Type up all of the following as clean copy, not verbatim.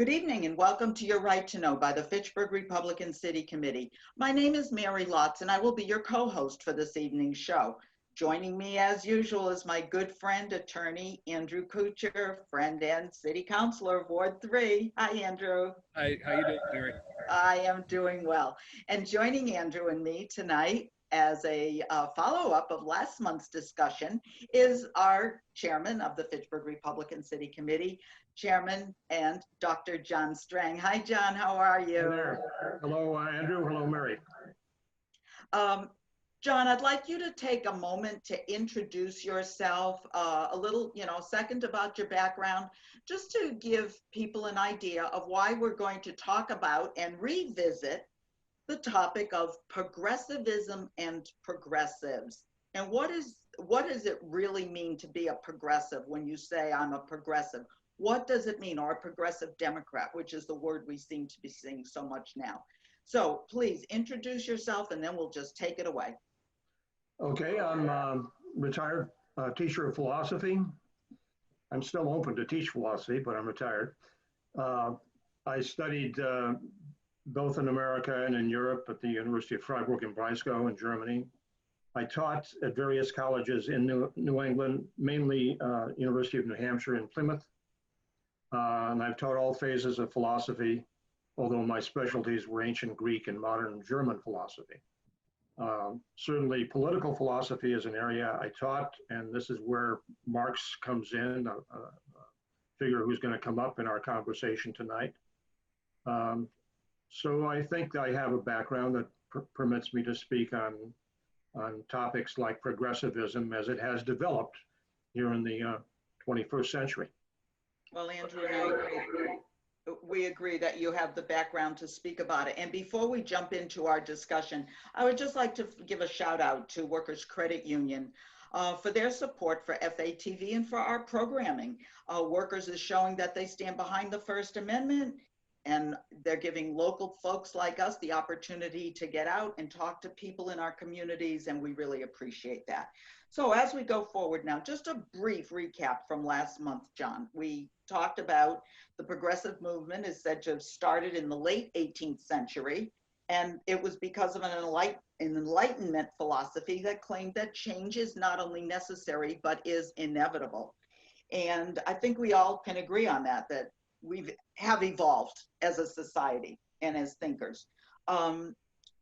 Good evening and welcome to Your Right to Know by the Fitchburg Republican City Committee. My name is Mary Lotze and I will be your co-host for this evening's show. Joining me as usual is my good friend, attorney Andrew Couture, friend and city councilor of Ward 3. Hi, Andrew. Hi, how you doing, Mary? I am doing well. And joining Andrew and me tonight as a follow-up of last month's discussion is our chairman of the Fitchburg Republican City Committee, Chairman and Dr. John Strang. Hi, John, how are you? Hi there. Hello, Andrew. Hello, Mary. John, I'd like you to take a moment to introduce yourself, a little, second about your background, just to give people an idea of why we're going to talk about and revisit the topic of progressivism and progressives. And what does it really mean to be a progressive when you say I'm a progressive? What does it mean, or a progressive Democrat, which is the word we seem to be seeing so much now? So please introduce yourself and then we'll just take it away. Okay, I'm a retired teacher of philosophy. I'm still open to teach philosophy, but I'm retired. I studied both in America and in Europe at the University of Freiburg in Breisgau in Germany. I taught at various colleges in New England, mainly University of New Hampshire in Plymouth. And I've taught all phases of philosophy, although my specialties were ancient Greek and modern German philosophy. Certainly political philosophy is an area I taught, and this is where Marx comes in, a figure who's going to come up in our conversation tonight. So I think I have a background that permits me to speak on topics like progressivism as it has developed here in the 21st century. Well, Andrew and we agree that you have the background to speak about it. And before we jump into our discussion, I would just like to give a shout out to Workers Credit Union for their support for FATV and for our programming. Workers is showing that they stand behind the First Amendment, and they're giving local folks like us the opportunity to get out and talk to people in our communities, and we really appreciate that. So as we go forward now, just a brief recap from last month, John. We talked about the progressive movement is said to have started in the late 18th century, and it was because of an Enlightenment philosophy that claimed that change is not only necessary, but is inevitable. And I think we all can agree on that we have evolved as a society and as thinkers.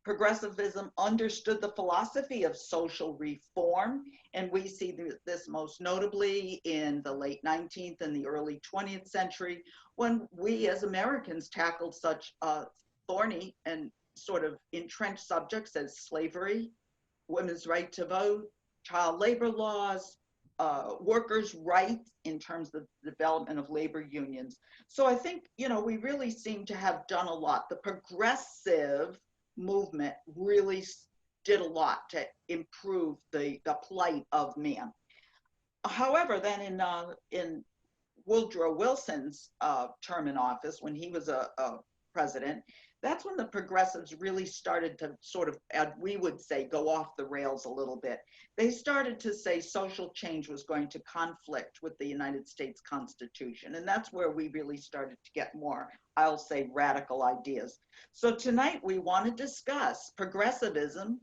Progressivism understood the philosophy of social reform, and we see this most notably in the late 19th and the early 20th century, when we as Americans tackled such thorny and sort of entrenched subjects as slavery, women's right to vote, child labor laws, workers' rights in terms of the development of labor unions. So I think, we really seem to have done a lot. The progressive movement really did a lot to improve the plight of man. However, then in Woodrow Wilson's term in office, when he was a president, that's when the progressives really started to sort of, we would say, go off the rails a little bit. They started to say social change was going to conflict with the United States Constitution. And that's where we really started to get more, I'll say, radical ideas. So tonight we want to discuss progressivism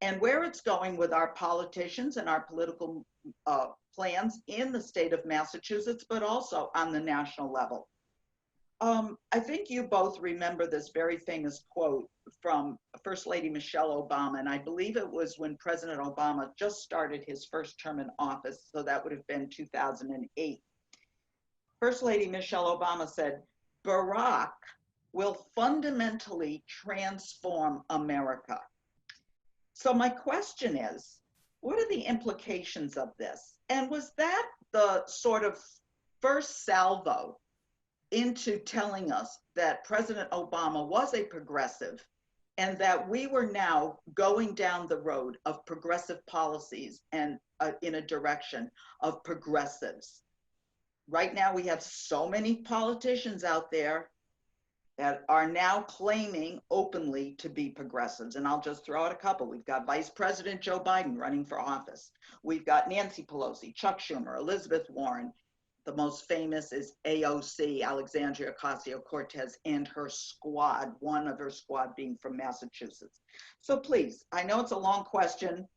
and where it's going with our politicians and our political plans in the state of Massachusetts, but also on the national level. I think you both remember this very famous quote from First Lady Michelle Obama, and I believe it was when President Obama just started his first term in office, so that would have been 2008. First Lady Michelle Obama said, "Barack will fundamentally transform America." So my question is, what are the implications of this? And was that the sort of first salvo into telling us that President Obama was a progressive and that we were now going down the road of progressive policies and in a direction of progressives? Right now, we have so many politicians out there that are now claiming openly to be progressives. And I'll just throw out a couple. We've got Vice President Joe Biden running for office. We've got Nancy Pelosi, Chuck Schumer, Elizabeth Warren, The most famous is AOC, Alexandria Ocasio-Cortez, and her squad, one of her squad being from Massachusetts. So please, I know it's a long question,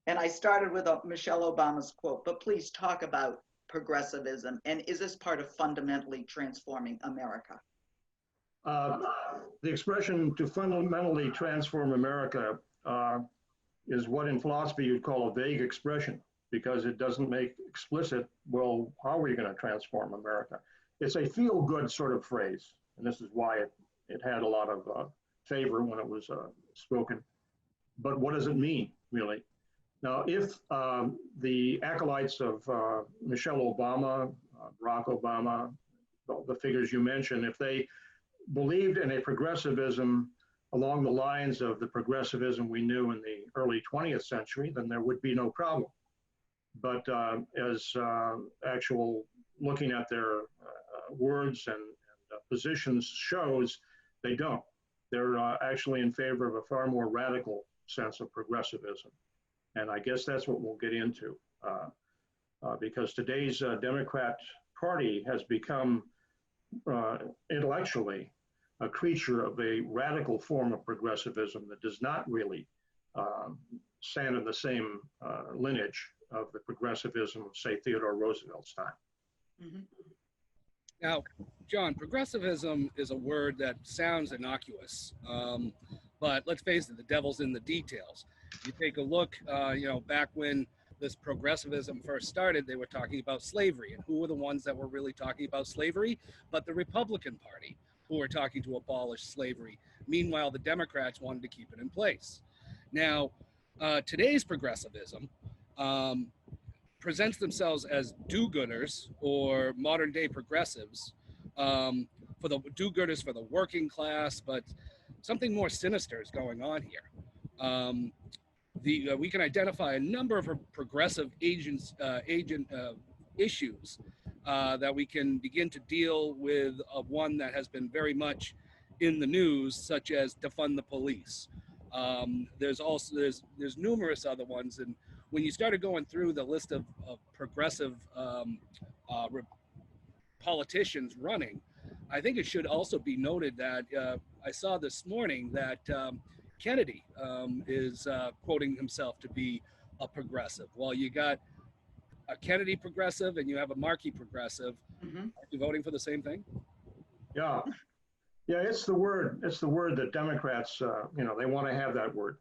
and I started with Michelle Obama's quote, but please talk about progressivism, and is this part of fundamentally transforming America? The expression to fundamentally transform America is what in philosophy you'd call a vague expression, because it doesn't make explicit, well, how are we going to transform America? It's a feel-good sort of phrase, and this is why it had a lot of favor when it was spoken. But what does it mean, really? Now, if the acolytes of Michelle Obama, Barack Obama, the figures you mentioned, if they believed in a progressivism along the lines of the progressivism we knew in the early 20th century, then there would be no problem. But as actual looking at their words and positions shows, they don't. They're actually in favor of a far more radical sense of progressivism. And I guess that's what we'll get into, because today's Democrat Party has become intellectually a creature of a radical form of progressivism that does not really stand in the same lineage of the progressivism of, say, Theodore Roosevelt's time. Mm-hmm. Now, John, progressivism is a word that sounds innocuous, but let's face it, the devil's in the details. You take a look, back when this progressivism first started, they were talking about slavery. And who were the ones that were really talking about slavery? But the Republican Party, who were talking to abolish slavery. Meanwhile, the Democrats wanted to keep it in place. Now, today's progressivism presents themselves as do-gooders or modern-day progressives, for the do-gooders for the working class, but something more sinister is going on here. We can identify a number of progressive issues that we can begin to deal with. One that has been very much in the news, such as defund the police. There's numerous other ones, and when you started going through the list of progressive politicians running, I think it should also be noted that I saw this morning that Kennedy is quoting himself to be a progressive. Well, you got a Kennedy progressive and you have a Markey progressive. Mm-hmm. Are you voting for the same thing? Yeah, it's the word. It's the word that Democrats, they want to have that word.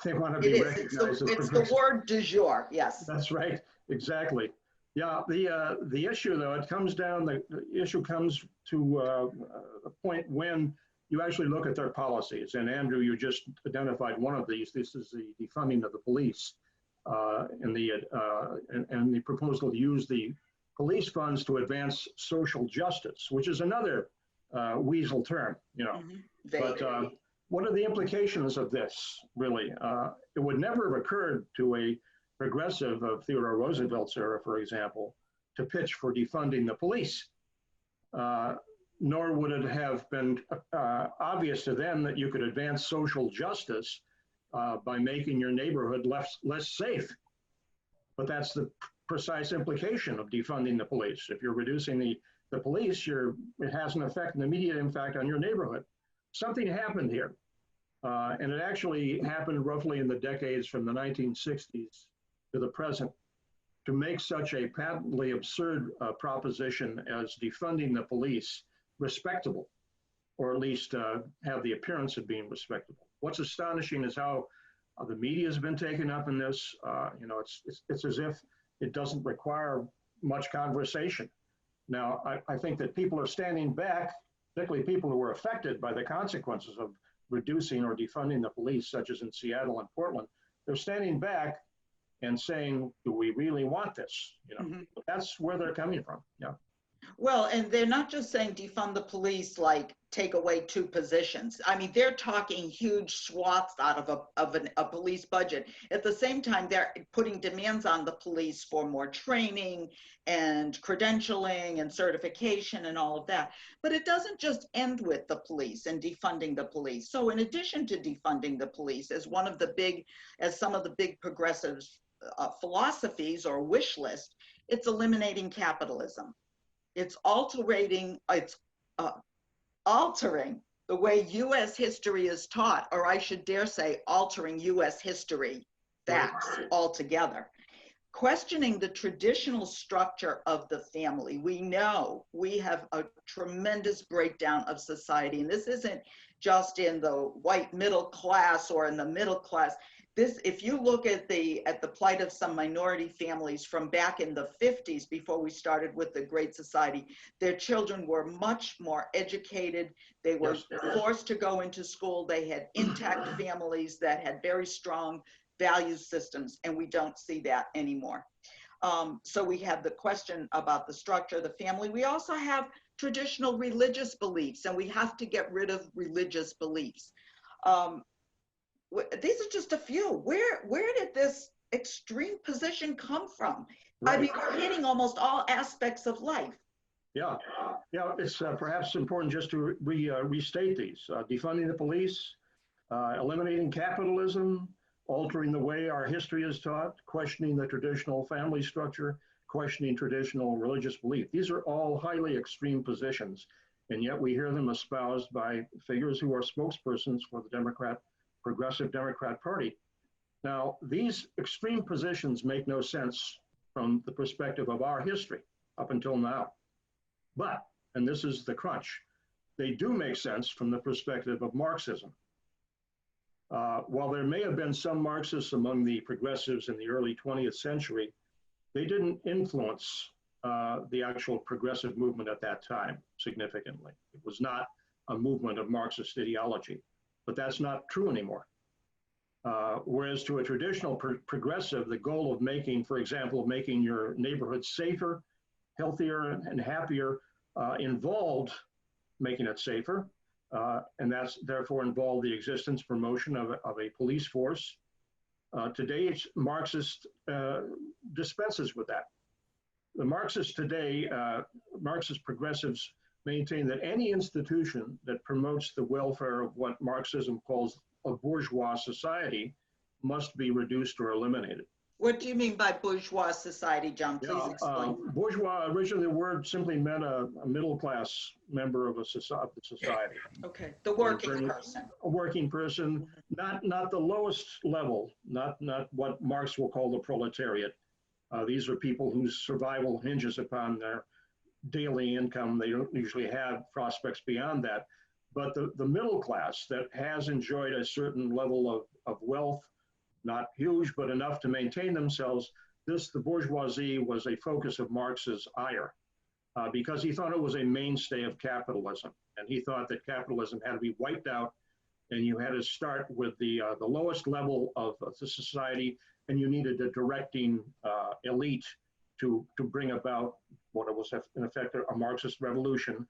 They want to be recognized as it's the word du jour. Yes. That's right. Exactly. Yeah. The issue, though, the issue comes to a point when you actually look at their policies. And Andrew, you just identified one of these. This is the defunding of the police, and the proposal to use the police funds to advance social justice, which is another weasel term, Mm-hmm. But what are the implications of this, really? It would never have occurred to a progressive of Theodore Roosevelt's era, for example, to pitch for defunding the police. Nor would it have been obvious to them that you could advance social justice by making your neighborhood less safe. But that's the precise implication of defunding the police. If you're reducing the police, it has an immediate impact on your neighborhood. Something happened here, and it actually happened roughly in the decades from the 1960s to the present, to make such a patently absurd proposition as defunding the police respectable, or at least have the appearance of being respectable. What's astonishing is how the media has been taken up in this. It's as if it doesn't require much conversation. Now, I think that people are standing back, particularly people who were affected by the consequences of reducing or defunding the police, such as in Seattle and Portland. They're standing back and saying, do we really want this? Mm-hmm. That's where they're coming from. Yeah. Well, and they're not just saying defund the police, like take away 2 positions. I mean, they're talking huge swaths out of a police budget. At the same time, they're putting demands on the police for more training and credentialing and certification and all of that. But it doesn't just end with the police and defunding the police. So in addition to defunding the police, as some of the big progressives philosophies or wish list, it's eliminating capitalism. It's altering the way U.S. history is taught, or I should dare say, altering U.S. history facts altogether. Questioning the traditional structure of the family. We know we have a tremendous breakdown of society, and this isn't just in the white middle class or in the middle class. This, if you look at the plight of some minority families from back in the 50s, before we started with the Great Society, their children were much more educated. They were forced to go into school. They had intact families that had very strong value systems, and we don't see that anymore. So we have the question about the structure of the family. We also have traditional religious beliefs, and we have to get rid of religious beliefs. These are just a few. Where did this extreme position come from? Right. I mean, we're hitting almost all aspects of life. Yeah, it's perhaps important just to restate these. Defunding the police, eliminating capitalism, altering the way our history is taught, questioning the traditional family structure, questioning traditional religious belief. These are all highly extreme positions, and yet we hear them espoused by figures who are spokespersons for the Progressive Democrat Party. Now, these extreme positions make no sense from the perspective of our history up until now. But, and this is the crunch, they do make sense from the perspective of Marxism. While there may have been some Marxists among the progressives in the early 20th century, they didn't influence the actual progressive movement at that time significantly. It was not a movement of Marxist ideology, but that's not true anymore. Whereas to a traditional progressive, the goal of making, for example, making your neighborhood safer, healthier, and happier involved making it safer. And that's therefore involved the existence, promotion of a police force. Today, Marxist dispenses with that. The Marxists today, Marxist progressives maintain that any institution that promotes the welfare of what Marxism calls a bourgeois society must be reduced or eliminated. What do you mean by bourgeois society, John? Please explain. Bourgeois, originally the word simply meant a middle-class member of the society. Okay, the working person. A working person, not the lowest level, not what Marx will call the proletariat. These are people whose survival hinges upon their daily income. They don't usually have prospects beyond that. But the middle class that has enjoyed a certain level of wealth, not huge, but enough to maintain themselves, the bourgeoisie was a focus of Marx's ire because he thought it was a mainstay of capitalism. And he thought that capitalism had to be wiped out and you had to start with the lowest level of the society, and you needed a directing elite to bring about what was in effect a Marxist revolution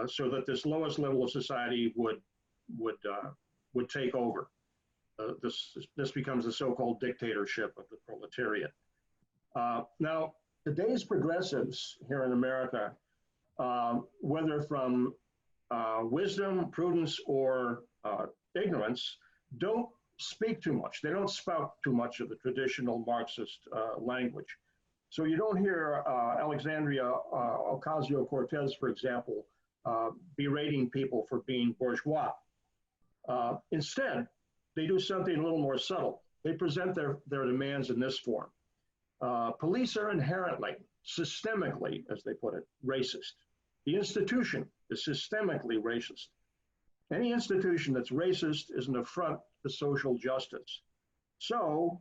so that this lowest level of society would take over. This becomes the so-called dictatorship of the proletariat. Now, today's progressives here in America, whether from wisdom, prudence, or ignorance, don't speak too much. They don't spout too much of the traditional Marxist language. So you don't hear Alexandria Ocasio-Cortez, for example, berating people for being bourgeois. Instead, they do something a little more subtle. They present their demands in this form. Police are inherently, systemically, as they put it, racist. The institution is systemically racist. Any institution that's racist is an affront to social justice. So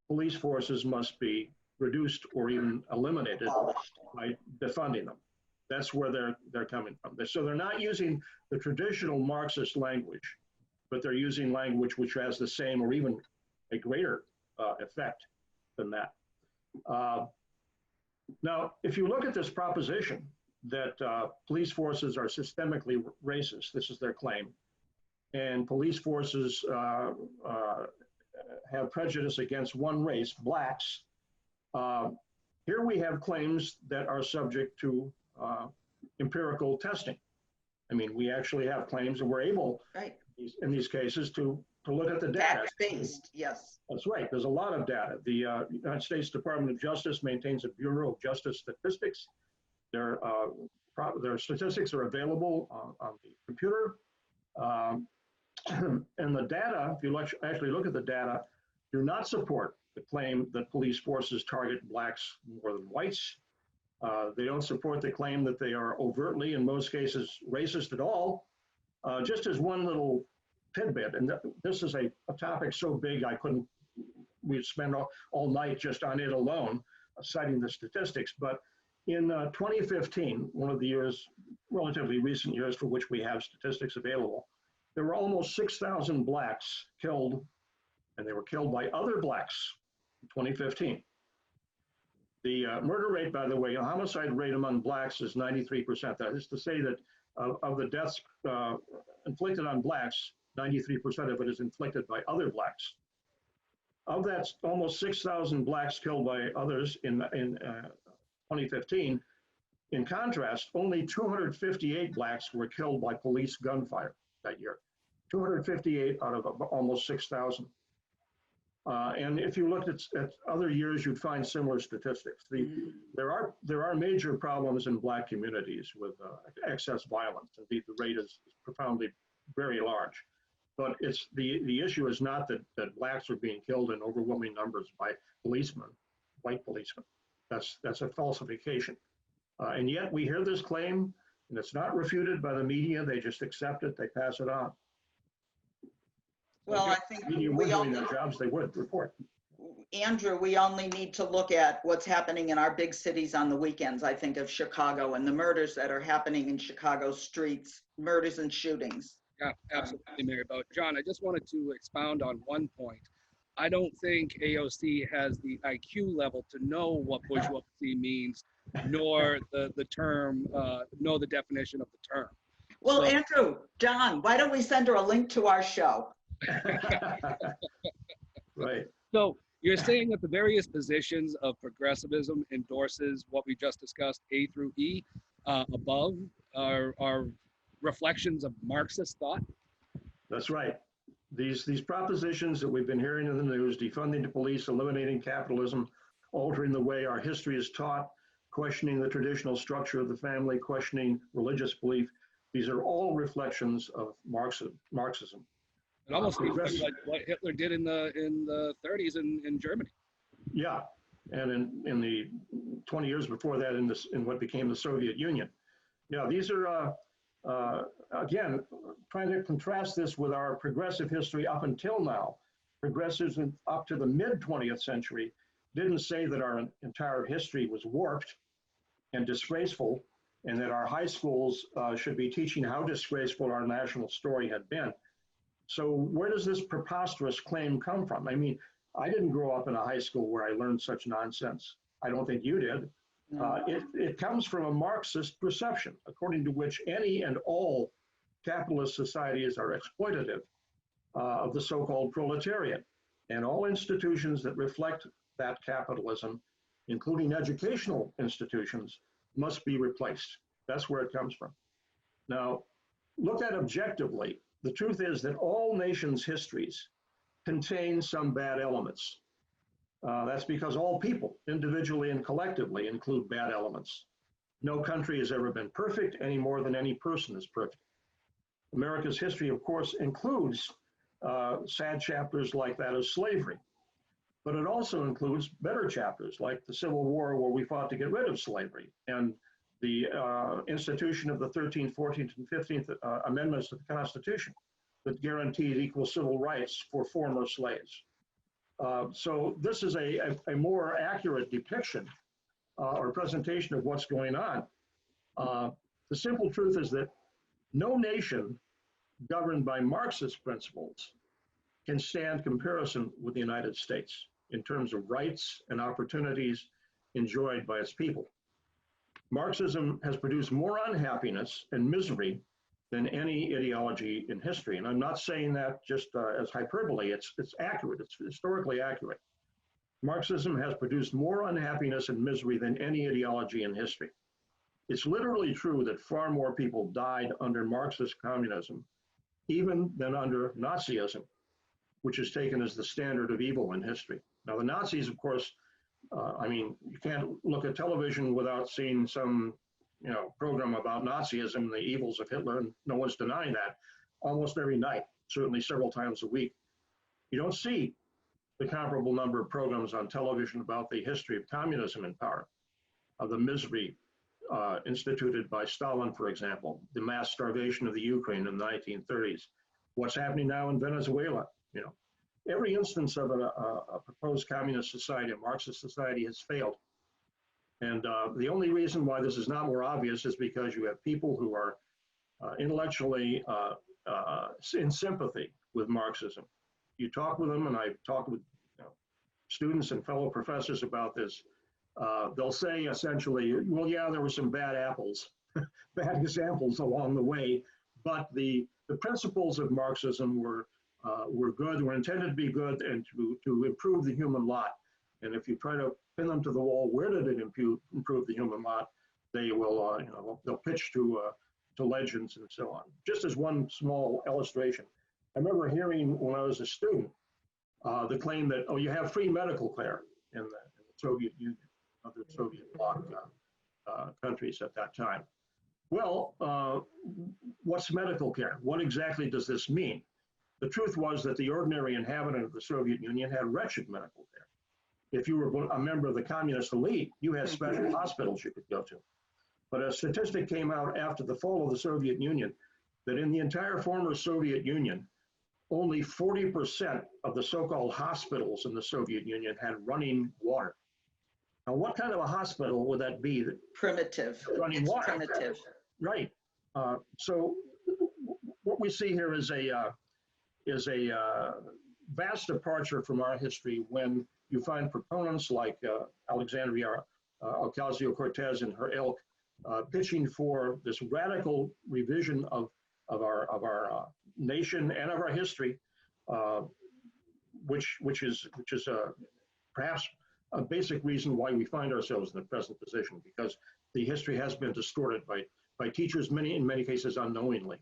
police forces must be reduced or even eliminated by defunding them. That's where they're coming from. So they're not using the traditional Marxist language, but they're using language which has the same or even a greater effect than that. Now, if you look at this proposition that police forces are systemically racist, this is their claim, and police forces have prejudice against one race, blacks, here we have claims that are subject to empirical testing. I mean, we actually have claims, and we're able, in these cases, to to look at the data. Fact-based, yes. That's right. There's a lot of data. The United States Department of Justice maintains a Bureau of Justice Statistics. Their statistics are available on the computer. And the data, if you actually look at the data, do not support the claim that police forces target blacks more than whites. They don't support the claim that they are overtly, in most cases, racist at all. Just as one little tidbit, and this is a topic so big we'd spend all night just on it alone, citing the statistics. But in 2015, one of the years, relatively recent years for which we have statistics available, there were almost 6,000 blacks killed, and they were killed by other blacks in 2015. The murder rate, by the way, the homicide rate among blacks is 93%. That is to say that of the deaths inflicted on blacks, 93% of it is inflicted by other blacks. Of that, almost 6,000 blacks killed by others in 2015. In contrast, only 258 blacks were killed by police gunfire that year. 258 out of almost 6,000. And if you looked at other years, you'd find similar statistics. There are major problems in black communities with excess violence. Indeed, the rate is profoundly very large. But it's the issue is not that blacks are being killed in overwhelming numbers by policemen, white policemen. That's a falsification. And yet we hear this claim, and it's not refuted by the media. They just accept it. They pass it on. Well, I think we all doing their jobs. They would report. Andrew, we only need to look at what's happening in our big cities on the weekends. I think of Chicago and the murders that are happening in Chicago streets, murders and shootings. Yeah, absolutely, Mary. But John, I just wanted to expound on one point. I don't think AOC has the IQ level to know what bourgeoisie means, nor the term, know the definition of the term. Well, so, Andrew, John, why don't we send her a link to our show? Right. So you're saying that the various positions of progressivism endorses what we just discussed, A through E, above are reflections of Marxist thought? That's right. These propositions that we've been hearing in the news, defunding the police, eliminating capitalism, altering the way our history is taught, questioning the traditional structure of the family, questioning religious belief, these are all reflections of Marxism. It almost seems like what Hitler did in the 30s in Germany. Yeah, and in the 20 years before that in what became the Soviet Union. Yeah, these are, again, trying to contrast this with our progressive history up until now. Progressives up to the mid-20th century didn't say that our entire history was warped and disgraceful, and that our high schools should be teaching how disgraceful our national story had been. So where does this preposterous claim come from? I mean, I didn't grow up in a high school where I learned such nonsense. I don't think you did. It comes from a Marxist perception, according to which any and all capitalist societies are exploitative of the so-called proletariat, and all institutions that reflect that capitalism, including educational institutions, must be replaced. That's where it comes from. Now, looked at objectively, the truth is that all nations' histories contain some bad elements. That's because all people, individually and collectively, include bad elements. No country has ever been perfect any more than any person is perfect. America's history, of course, includes sad chapters like that of slavery, but it also includes better chapters like the Civil War, where we fought to get rid of slavery, and the institution of the 13th, 14th, and 15th Amendments to the Constitution that guaranteed equal civil rights for former slaves. So this is a more accurate depiction or presentation of what's going on. The simple truth is that no nation governed by Marxist principles can stand comparison with the United States in terms of rights and opportunities enjoyed by its people. Marxism has produced more unhappiness and misery than any ideology in history. And I'm not saying that just as hyperbole, it's accurate, it's historically accurate. Marxism has produced more unhappiness and misery than any ideology in history. It's literally true that far more people died under Marxist communism, even than under Nazism. which is taken as the standard of evil in history. Now, the Nazis, of course, I mean, you can't look at television without seeing some, program about Nazism and the evils of Hitler, and no one's denying that. Almost every night, certainly several times a week. You don't see the comparable number of programs on television about the history of communism in power, of the misery instituted by Stalin, for example, the mass starvation of the Ukraine in the 1930s, what's happening now in Venezuela. Every instance of a proposed communist society, a Marxist society, has failed. And the only reason why this is not more obvious is because you have people who are intellectually in sympathy with Marxism. You talk with them, and I've talked with students and fellow professors about this. They'll say essentially, well, yeah, there were some bad apples, bad examples along the way, but the principles of Marxism were good, were intended to be good, and to improve the human lot. And if you try to pin them to the wall, where did it improve the human lot? They will, they'll pitch to legends and so on. Just as one small illustration, I remember hearing when I was a student the claim that, oh, you have free medical care in the Soviet Union, other Soviet bloc countries at that time. Well, what's medical care? What exactly does this mean? The truth was that the ordinary inhabitant of the Soviet Union had wretched medical care. If you were a member of the communist elite, you had special hospitals you could go to. But a statistic came out after the fall of the Soviet Union that in the entire former Soviet Union, only 40% of the so-called hospitals in the Soviet Union had running water. Now, what kind of a hospital would that be? Primitive. Running It's water. primitive. Right. So what we see here is a vast departure from our history when you find proponents like Alexandria Ocasio-Cortez and her ilk pitching for this radical revision of our nation and of our history, which is perhaps a basic reason why we find ourselves in the present position, because the history has been distorted by teachers, in many cases unknowingly.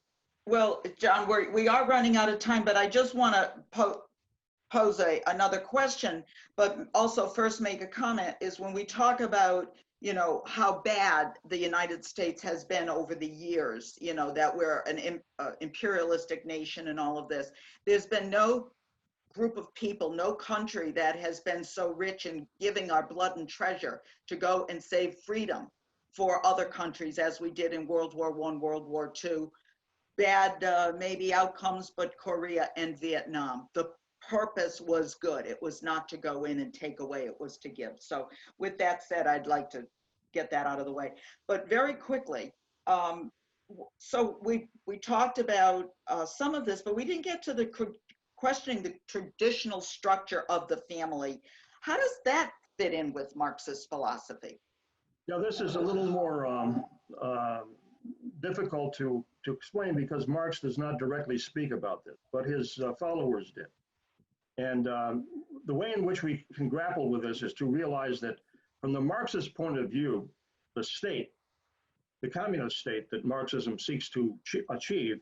Well, John, we are running out of time, but I just want to pose another question, but also first make a comment. Is when we talk about how bad the United States has been over the years, that we're an imperialistic nation and all of this, there's been no group of people, no country that has been so rich in giving our blood and treasure to go and save freedom for other countries as we did in World War I, World War II. Bad maybe outcomes, but Korea and Vietnam. The purpose was good. It was not to go in and take away, it was to give. So with that said, I'd like to get that out of the way. But very quickly, so we talked about some of this, but we didn't get to the questioning the traditional structure of the family. How does that fit in with Marxist philosophy? Now, this is a little more difficult to explain because Marx does not directly speak about this, but his followers did. And the way in which we can grapple with this is to realize that from the Marxist point of view, the state, the communist state that Marxism seeks to achieve,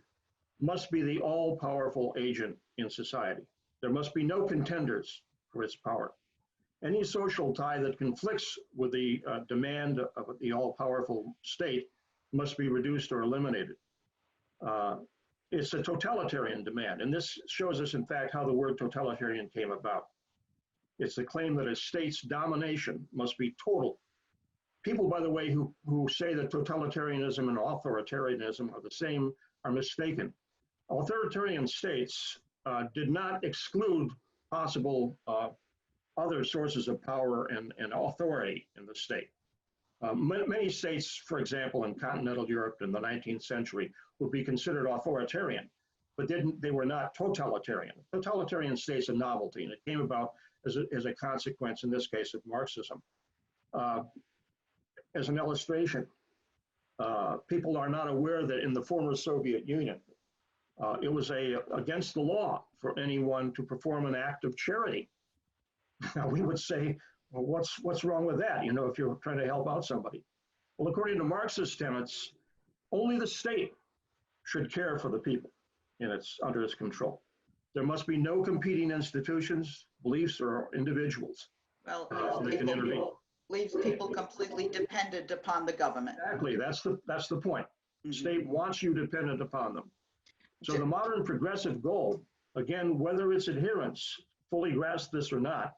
must be the all-powerful agent in society. There must be no contenders for its power. Any social tie that conflicts with the demand of the all-powerful state must be reduced or eliminated. It's a totalitarian demand, and this shows us, in fact, how the word totalitarian came about. It's the claim that a state's domination must be total. People, by the way, who say that totalitarianism and authoritarianism are the same are mistaken. Authoritarian states did not exclude possible other sources of power and authority in the state. Many states, for example, in continental Europe in the 19th century, would be considered authoritarian, but they were not totalitarian. Totalitarian state's a novelty, and it came about as a consequence, in this case, of Marxism. As an illustration, people are not aware that in the former Soviet Union, it was against the law for anyone to perform an act of charity. Now, we would say, well, what's wrong with that, if you're trying to help out somebody? Well, according to Marxist tenets, only the state should care for the people under its control. There must be no competing institutions, beliefs, or individuals. Well, They can intervene. leaves people completely dependent upon the government. Exactly, that's the point. Mhm. State wants you dependent upon them. So the modern progressive goal, again, whether its adherents fully grasp this or not,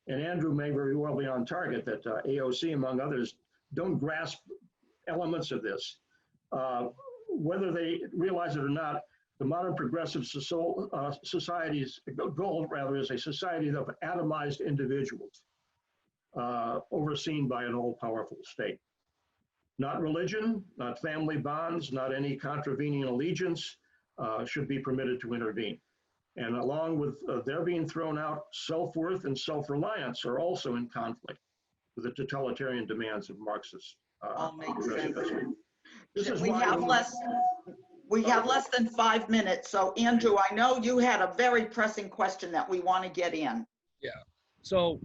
and Andrew may very well be on target that AOC, among others, don't grasp elements of this. Whether they realize it or not, the modern progressive society's goal, rather, is a society of atomized individuals overseen by an all-powerful state. Not religion, not family bonds, not any contravening allegiance should be permitted to intervene. And along with their being thrown out, self-worth and self-reliance are also in conflict with the totalitarian demands of Marxist All makes sense. progressivism. This is We why have less than 5 minutes. So Andrew, I know you had a very pressing question that we want to get in. Yeah. So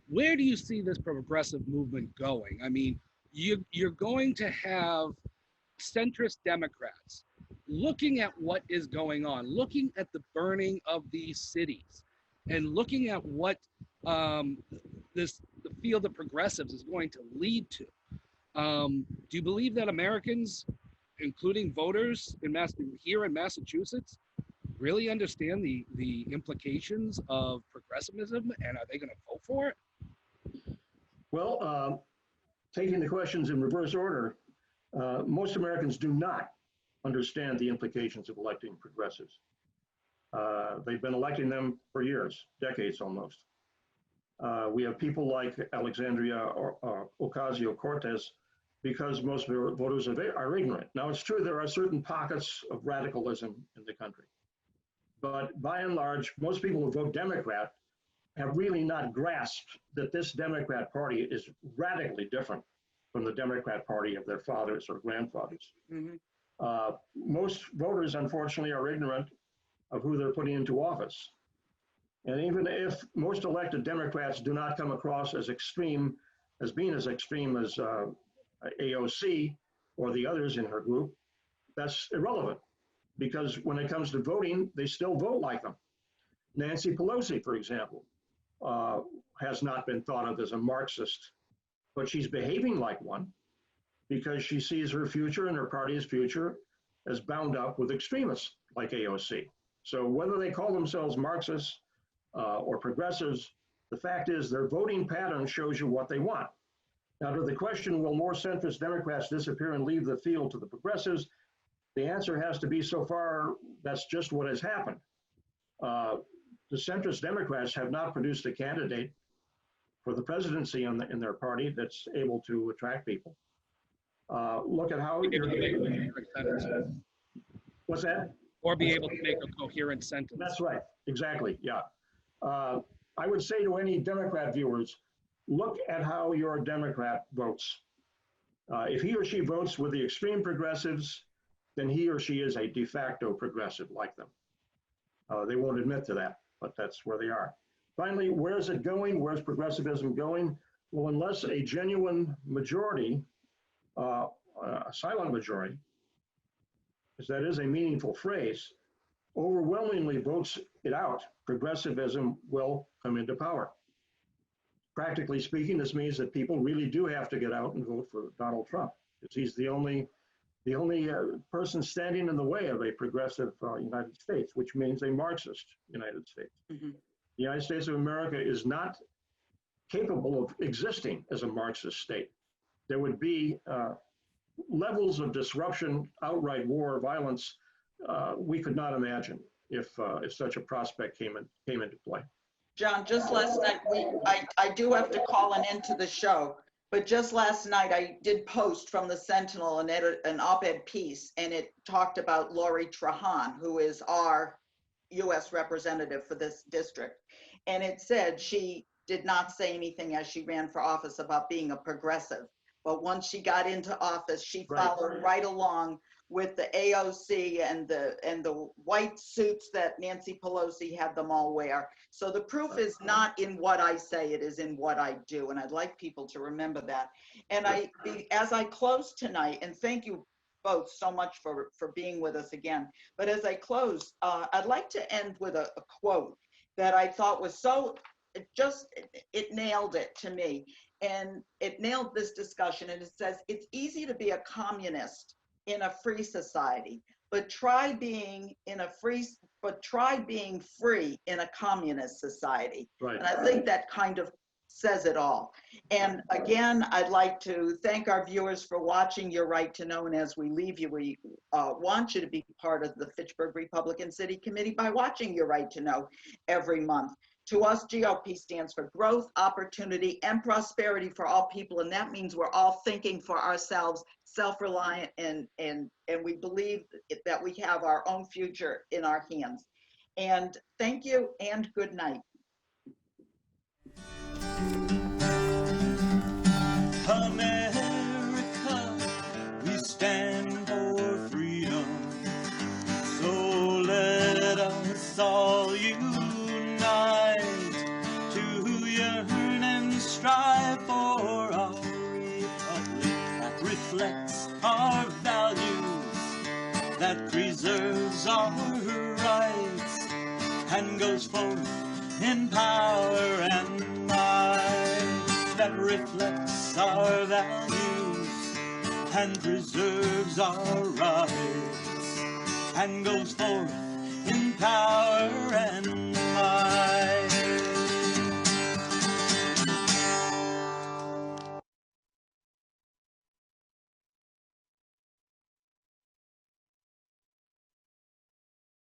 where do you see this progressive movement going? I mean, you're going to have centrist Democrats looking at what is going on, looking at the burning of these cities, and looking at what the field of progressives is going to lead to. Do you believe that Americans, including voters here in Massachusetts, really understand the implications of progressivism, and are they going to vote for it? Well, taking the questions in reverse order, most Americans do not understand the implications of electing progressives. They've been electing them for years, decades almost. We have people like Alexandria Ocasio-Cortez because most voters are ignorant. Now, it's true there are certain pockets of radicalism in the country. But by and large, most people who vote Democrat have really not grasped that this Democrat Party is radically different from the Democrat Party of their fathers or grandfathers. Mm-hmm. Most voters, unfortunately, are ignorant of who they're putting into office. And even if most elected Democrats do not come across as being as extreme as AOC or the others in her group, that's irrelevant, because when it comes to voting, they still vote like them. Nancy Pelosi, for example, has not been thought of as a Marxist, but she's behaving like one because she sees her future and her party's future as bound up with extremists like AOC. So whether they call themselves Marxists or progressives, the fact is their voting pattern shows you what they want. Now, to the question, will more centrist Democrats disappear and leave the field to the progressives? The answer has to be, so far, that's just what has happened. The centrist Democrats have not produced a candidate for the presidency in their party that's able to attract people. Look at how what's that? Or be able to make a coherent sentence. That's right, exactly, yeah. I would say to any Democrat viewers, look at how your Democrat votes. If he or she votes with the extreme progressives, then he or she is a de facto progressive like them. They won't admit to that, but that's where they are. Finally, where's it going? Where's progressivism going? Well, unless a genuine majority, a silent majority, because that is a meaningful phrase, overwhelmingly votes it out, progressivism will come into power. Practically speaking, this means that people really do have to get out and vote for Donald Trump, because he's the only person standing in the way of a progressive United States, which means a Marxist United States. Mm-hmm. The United States of America is not capable of existing as a Marxist state. There would be levels of disruption, outright war, violence, we could not imagine if such a prospect came into play. John, just last night, I do have to call an end to the show, but just last night I did post from the Sentinel an op-ed piece, and it talked about Lori Trahan, who is our U.S. representative for this district. And it said she did not say anything as she ran for office about being a progressive. But once she got into office, she followed right along with the AOC and the white suits that Nancy Pelosi had them all wear. So the proof is not in what I say, it is in what I do. And I'd like people to remember that. And as I close tonight, and thank you both so much for being with us again. But as I close, I'd like to end with a quote that I thought was it nailed it to me. And it nailed this discussion. And it says, it's easy to be a communist in a free society, but try being free in a communist society. Right. And I think that kind of says it all. And again, I'd like to thank our viewers for watching Your Right to Know. And as we leave you, we want you to be part of the Fitchburg Republican City Committee by watching Your Right to Know every month. To us, GOP stands for growth, opportunity, and prosperity for all people. And that means we're all thinking for ourselves, self-reliant, and we believe that we have our own future in our hands. And thank you and good night. America, we stand for freedom. So let us all unite to yearn and strive for our republic that reflects our values, that preserves our rights, and goes forth in power and might, that reflects our values and preserves our rights, and goes forth in power and might.